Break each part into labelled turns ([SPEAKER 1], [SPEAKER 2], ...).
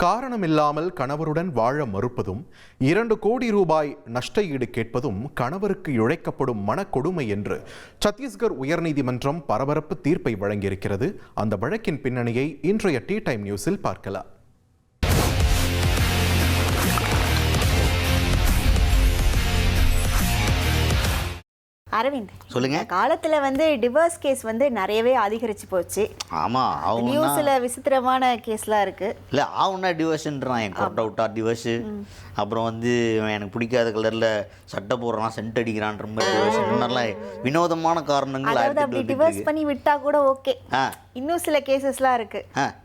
[SPEAKER 1] காரணமில்லாமல் கணவருடன் வாழ மறுப்பதும் 2 கோடி ரூபாய் நஷ்ட ஈடு கேட்பதும் கணவருக்கு இழைக்கப்படும் மனக்கொடுமை என்று சத்தீஸ்கர் உயர்நீதிமன்றம் பரபரப்பு தீர்ப்பை வழங்கியிருக்கிறது. அந்த வழக்கின் பின்னணியை இன்றைய டீ டைம் நியூஸில் பார்க்கலாம்.
[SPEAKER 2] அரவிந்த்,
[SPEAKER 3] சொல்லுங்க.
[SPEAKER 2] காலத்துல டிவோர்ஸ் கேஸ் நிறையவே அதிகரிச்சு போச்சு.
[SPEAKER 3] ஆமா, அவங்க
[SPEAKER 2] நியூஸ்ல விசித்திரமான கேஸ்லாம் இருக்கு.
[SPEAKER 3] இல்ல ஆவுன்னா டிவோர்ஸ்ன்றான், கோட் அவுட்டா டிவோர்ஸ். அப்புறம் எனக்கு பிடிக்காத கலர்ல சட்டை போடுறான், சென்ட் அடிக்கிறான்ற மாதிரி டிவோர்ஸ். வினோதமான காரணங்கள்.
[SPEAKER 2] அதாவது அப்படி டிவோர்ஸ் பண்ணி விட்டா கூட ஓகே. இன்னும் சில கேசஸ்லாம் இருக்கு.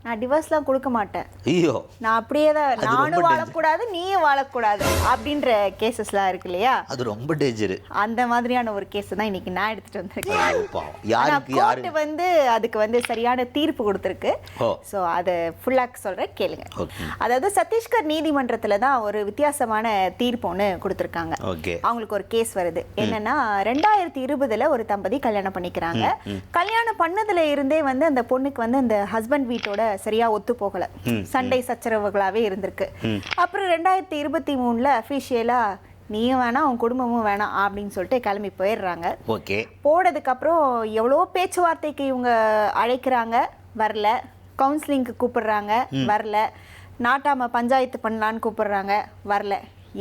[SPEAKER 2] நான் டிவோர்ஸ்லாம் கொடுக்க மாட்டேன், ஐயோ நான் அப்படியே தான், நானும் வாழக்கூடாது நீயும் வாழக்கூடாது அப்படின்ற கேசஸ்லாம் இருக்கு இல்லையா? அது ரொம்ப டேஞ்சர். அந்த மாதிரியான ஒரு கேஸ் தான் இன்னைக்கு நான் எடுத்துட்டு வந்திருக்கேன். கோர்ட் அதுக்கு சரியான தீர்ப்பு கொடுத்திருக்கு. சோ அதை ஃபுல்லா சொல்றேன், கேளுங்க. அதாவது சத்தீஸ்கர் நீதிமன்றத்துல தான் ஒரு வித்தியாசமான தீர்ப்பு ஒன்று கொடுத்திருக்காங்க. அவங்களுக்கு ஒரு கேஸ் வருது. என்னன்னா 2020 ஒரு தம்பதி கல்யாணம் பண்ணிக்கிறாங்க. கல்யாணம் பண்ணதுல இருந்தே அந்த பொண்ணுக்கு அந்த ஹஸ்பண்ட் வீட்டோட சரியா ஒத்து போகல, சண்டை சச்சரவுகளாவே இருந்திருக்கு. அப்புறம் 2023 அபிஷியலா நீயும் வேணாம் உன் குடும்பமும் வேணாம் அப்படின்னு சொல்லிட்டு கிளம்பி போயிடுறாங்க. போனதுக்கு அப்புறம் எவ்வளோ பேச்சுவார்த்தைக்கு இவங்க அழைக்கிறாங்க, வரல. கவுன்சிலிங்க்கு கூப்பிடுறாங்க, வரல. நாட்டாம பஞ்சாயத்து பண்ணலான்னு கூப்பிடுறாங்க, வரல.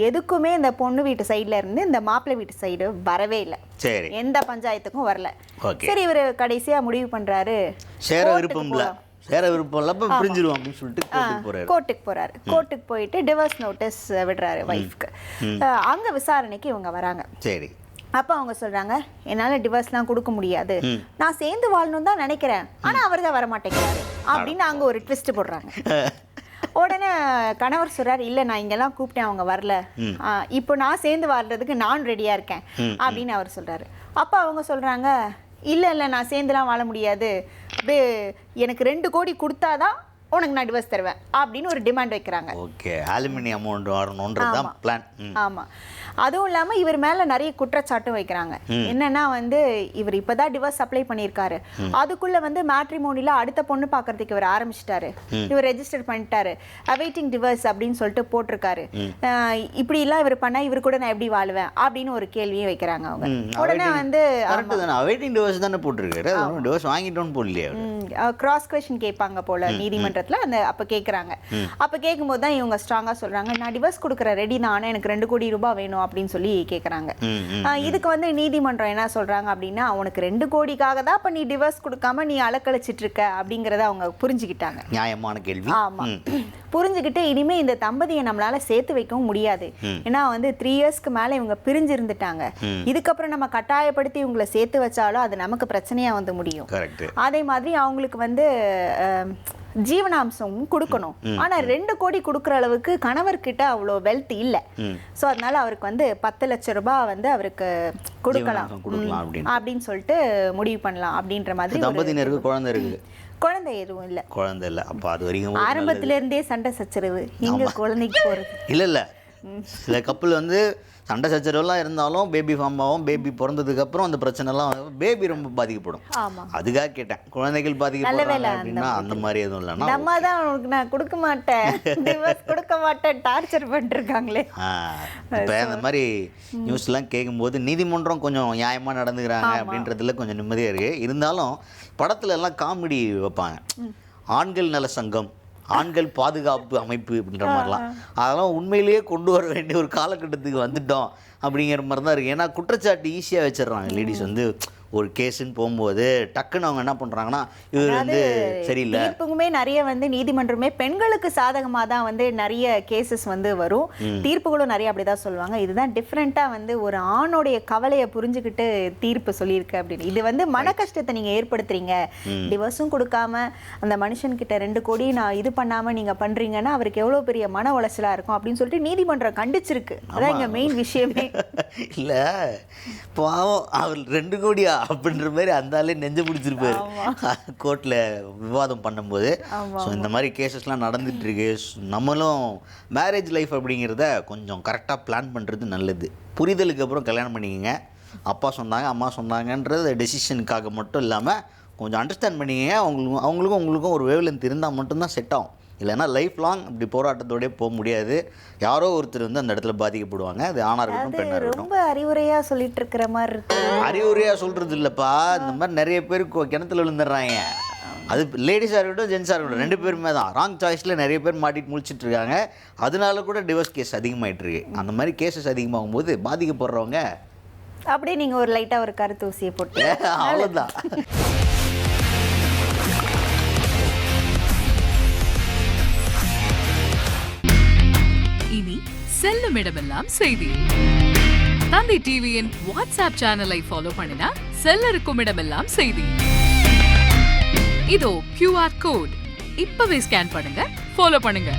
[SPEAKER 2] எதுக்குமே இந்த பொண்ணு வீட்டு சைட்ல இருந்து இந்த மாப்பிள்ளை வீட்டு சைடு வரவே இல்லை. எந்த பஞ்சாயத்துக்கும் வரல. சரி, இவர் கடைசியா முடிவு பண்றாரு, கோர்ட்டுக்கு போறாரு. கோர்ட்டுக்கு போயிட்டு டிவோர்ஸ் நோட்டீஸ் விடுறாரு வைஃப்க்கு. அங்க விசாரணைக்கு இவங்க வராங்க. சரி, அப்ப அவங்க சொல்றாங்க, என்னால டிவோர்ஸ்லாம் கொடுக்க முடியாது, நான் சேர்ந்து வாழணும் தான் நினைக்கிறேன், ஆனா அவர் தான் வரமாட்டேங்கிறாரு அப்படின்னு அங்க ஒரு ட்விஸ்ட் போடுறாங்க. உடனே கணவர் சொல்றாரு, இல்ல நான் இங்கெல்லாம் கூப்பிட்டேன், அவங்க வரல, இப்போ நான் சேர்ந்து வாழ்றதுக்கு நான் ரெடியா இருக்கேன் அப்படின்னு அவர் சொல்றாரு. அப்ப அவங்க சொல்றாங்க, இல்ல நான் சேர்ந்துலாம் வாழ முடியாது, அப்படியே எனக்கு 2 கோடி கொடுத்தாதான் உனக்கு நான் டிவோர்ஸ் தருவேன் அப்படின்னு ஒரு டிமாண்ட் வைக்கிறாங்க.
[SPEAKER 3] ஓகே, அலுமினி அமௌண்ட் வரணும்ன்றதுதான் பிளான். ஆமா,
[SPEAKER 2] அதுவும் இல்லாம இவர் மேல நிறைய குற்றச்சாட்டும் வைக்கிறாங்க. என்னன்னா இவர் இப்பதான் டிவோர்ஸ் அப்ளை பண்ணியிருக்காரு, அதுக்குள்ள மேட்ரிமோனில அடுத்த பொண்ணு பாக்குறதுக்கு இவர் ஆரம்பிச்சிட்டாரு, இவர் ரெஜிஸ்டர் பண்ணிட்டாரு, அவைட்டிங் டிவோர்ஸ் அப்படின்னு சொல்லிட்டு போட்டிருக்காரு. இப்படி எல்லாம் இவர் பண்ணா இவர் கூட நான் எப்படி வாழுவேன் அப்படின்னு ஒரு கேள்வியும் வைக்கிறாங்க அவங்க. உடனே
[SPEAKER 3] அவைட்டிங் டிவோர்ஸ் தானே போட்டிருக்காரு, டிவோர்ஸ் வாங்கிட்டோன்னு போடலையே.
[SPEAKER 2] கிராஸ் கொஸ்டின் கேட்பாங்க போல நீதிமன்றத்துல. அப்ப கேக்குறாங்க. அப்ப கேட்கும்போது தான் இவங்க ஸ்ட்ராங்கா சொல்றாங்க, நான் டிவோர்ஸ் கொடுக்குற ரெடி தான், ஆனா எனக்கு 2 கோடி ரூபாய் வேணும் அப்படின்னு சொல்லி கேக்குறாங்க. இதுக்கு நீதிமன்றம் என்ன சொல்றாங்க அப்படின்னா, உனக்கு 2 கோடிக்காக தான் இப்ப நீ டிவோர்ஸ் கொடுக்காம நீ அலக்கழிச்சிட்டு இருக்க அப்படிங்கறத அவங்க புரிஞ்சுக்கிட்டாங்க.
[SPEAKER 3] நியாயமான கேள்வி.
[SPEAKER 2] ஆமா, புரிஞ்சுக்கிட்டு இனிமே இந்த தம்பதியை நம்மளால சேர்த்து வைக்கவும் முடியாது. ஏன்னா 3 இயர்ஸ்க்கு மேல இவங்க பிரிஞ்சு இருந்துட்டாங்க. இதுக்கப்புறம் நம்ம கட்டாயப்படுத்தி இவங்களை சேர்த்து வச்சாலும் அது நமக்கு பிரச்சனையா முடியும். அதே மாதிரி அவங்களுக்கு ஜீவனாம்சம் கொடுக்கணும். ஆனா 2 கோடி கொடுக்குற அளவுக்கு கணவர்கிட்ட அவ்வளோ வெல்த் இல்ல. சோ அதனால அவருக்கு 10 லட்சம் ரூபாய் அவருக்கு கொடுக்கலாம் அப்படின்னு சொல்லிட்டு முடிவு பண்ணலாம் அப்படின்ற மாதிரி.
[SPEAKER 3] தம்பதியினருக்கு குழந்தை இருக்கு,
[SPEAKER 2] குழந்தை எதுவும் இல்ல.
[SPEAKER 3] குழந்தை இல்ல. அப்ப அது வரைக்கும்
[SPEAKER 2] ஆரம்பத்துல இருந்தே சண்டை சச்சரவு, எங்க குழந்தைக்கு போறது
[SPEAKER 3] இல்ல. சில கப்பல் சண்டை சச்சரவுலாம் இருந்தாலும் பேபி ஃபார்ம் ஆகும். பேபி பிறந்ததுக்கு அப்புறம் அந்த பிரச்சனைலாம், பேபி ரொம்ப பாதிக்கப்படும். அதுக்காக கேட்டேன், குழந்தைகள் பாதிக்கப்படுறாங்க அப்படின்னா அந்த மாதிரி எதுவும் இல்லைன்னா
[SPEAKER 2] நம்ம தான் உனக்கு நான் கொடுக்க மாட்டேன், டிவோர்ஸ் கொடுக்க மாட்டேன் டார்ச்சர் பண்ணிருக்காங்களே.
[SPEAKER 3] இப்போ அந்த மாதிரி நியூஸ்லாம் கேட்கும்போது நீதிமன்றம் கொஞ்சம் நியாயமாக நடந்துக்கிறாங்க அப்படின்றதுல கொஞ்சம் நிம்மதியாக இருக்குது. இருந்தாலும் படத்துல எல்லாம் காமெடி வைப்பாங்க, ஆண்கள் நல சங்கம், ஆண்கள் பாதுகாப்பு அமைப்பு அப்படின்ற மாதிரிலாம். அதெல்லாம் உண்மையிலேயே கொண்டு வர வேண்டிய ஒரு காலகட்டத்துக்கு வந்துட்டோம் அப்படிங்கிற மாதிரி தான் இருக்குது. ஏன்னா குற்றச்சாட்டு ஈஸியாக வச்சிடறாங்க. லேடிஸ் ஒரு கேஸுன்னு போகும்போது டக்குன்னு அவங்க என்ன பண்ணுறாங்கன்னா, இவர் சரியில்லை.
[SPEAKER 2] தீர்ப்புக்குமே நிறைய நீதிமன்றமே பெண்களுக்கு சாதகமாக தான் நிறைய கேசஸ் வரும். தீர்ப்புகளும் நிறைய அப்படிதான் சொல்லுவாங்க. இதுதான் டிஃப்ரெண்ட்டாக ஒரு ஆணோடைய கவலையை புரிஞ்சுக்கிட்டு தீர்ப்பு சொல்லியிருக்கு அப்படின்னு. இது மன கஷ்டத்தை நீங்கள் ஏற்படுத்துறீங்க, டிவோர்ஸும் கொடுக்காம அந்த மனுஷன்கிட்ட 2 கோடி நான் இது பண்ணாமல் நீங்கள் பண்ணுறீங்கன்னா அவருக்கு எவ்வளோ பெரிய மன உளைச்சலாக இருக்கும் அப்படின்னு சொல்லிட்டு நீதிமன்றம் கண்டிச்சிருக்கு. அதான் இங்கே மெயின் விஷயமே.
[SPEAKER 3] இல்லை பாவம், அவர் 2 கோடியா அப்படின்ற மாதிரி அந்த ஆளே நெஞ்ச பிடிச்சிருப்பாரு கோர்ட்டில் விவாதம் பண்ணும்போது. ஸோ இந்த மாதிரி கேசஸ்லாம் நடந்துட்டு இருக்கு. நம்மளும் மேரேஜ் லைஃப் அப்படிங்கிறத கொஞ்சம் கரெக்டாக பிளான் பண்ணுறது நல்லது. புரிதலுக்கு அப்புறம் கல்யாணம் பண்ணிக்கங்க. அப்பா சொன்னாங்க அம்மா சொன்னாங்கன்றது டெசிஷனுக்காக மட்டும் இல்லாமல் கொஞ்சம் அண்டர்ஸ்டாண்ட் பண்ணிக்கங்க. அவங்களுக்கும் உங்களுக்கும் ஒரு வேவ் லென்த் இருந்தால் மட்டும்தான் செட் ஆகும். இல்லைன்னா லைஃப் லாங் இப்படி போராட்டத்தோடய போக முடியாது. யாரோ ஒருத்தர் வந்து அந்த இடத்துல பாதிக்கப்படுவாங்க. அது ஆணாக இருக்கட்டும் பெண்ணாக இருக்கட்டும்.
[SPEAKER 2] ரொம்ப அறிவுரையாக சொல்லிட்டு இருக்கிற மாதிரி இருக்கு.
[SPEAKER 3] அறிவுரையாக சொல்கிறது இல்லைப்பா, இந்த மாதிரி நிறைய பேர் கிணத்துல விழுந்துடுறாங்க. அது லேடிஸாக இருக்கட்டும் ஜென்ஸாக இருக்கட்டும் 2 பேருமே தான். ராங் சாய்ஸில் நிறைய பேர் மாட்டிட்டு முழிச்சிட்டு இருக்காங்க. அதனால கூட டிவோர்ஸ் கேஸ் அதிகமாகிட்டு இருக்கு. அந்த மாதிரி கேசஸ் அதிகமாகும் போது பாதிக்கப்படுறவங்க
[SPEAKER 2] அப்படியே நீங்கள் ஒரு லைட்டாக ஒரு கருத்து ஊசியை போட்டு
[SPEAKER 3] அவ்வளோதான்.
[SPEAKER 4] இனி செல்லும் இடமெல்லாம் செய்தி. தந்தி டிவியின் வாட்ஸ்அப் சேனலை ஃபாலோ பண்ணினா செல்ல இருக்கும் இடமெல்லாம் செய்தி. இதோ QR கோட் இப்பவே ஸ்கேன் பண்ணுங்க, ஃபாலோ பண்ணுங்க.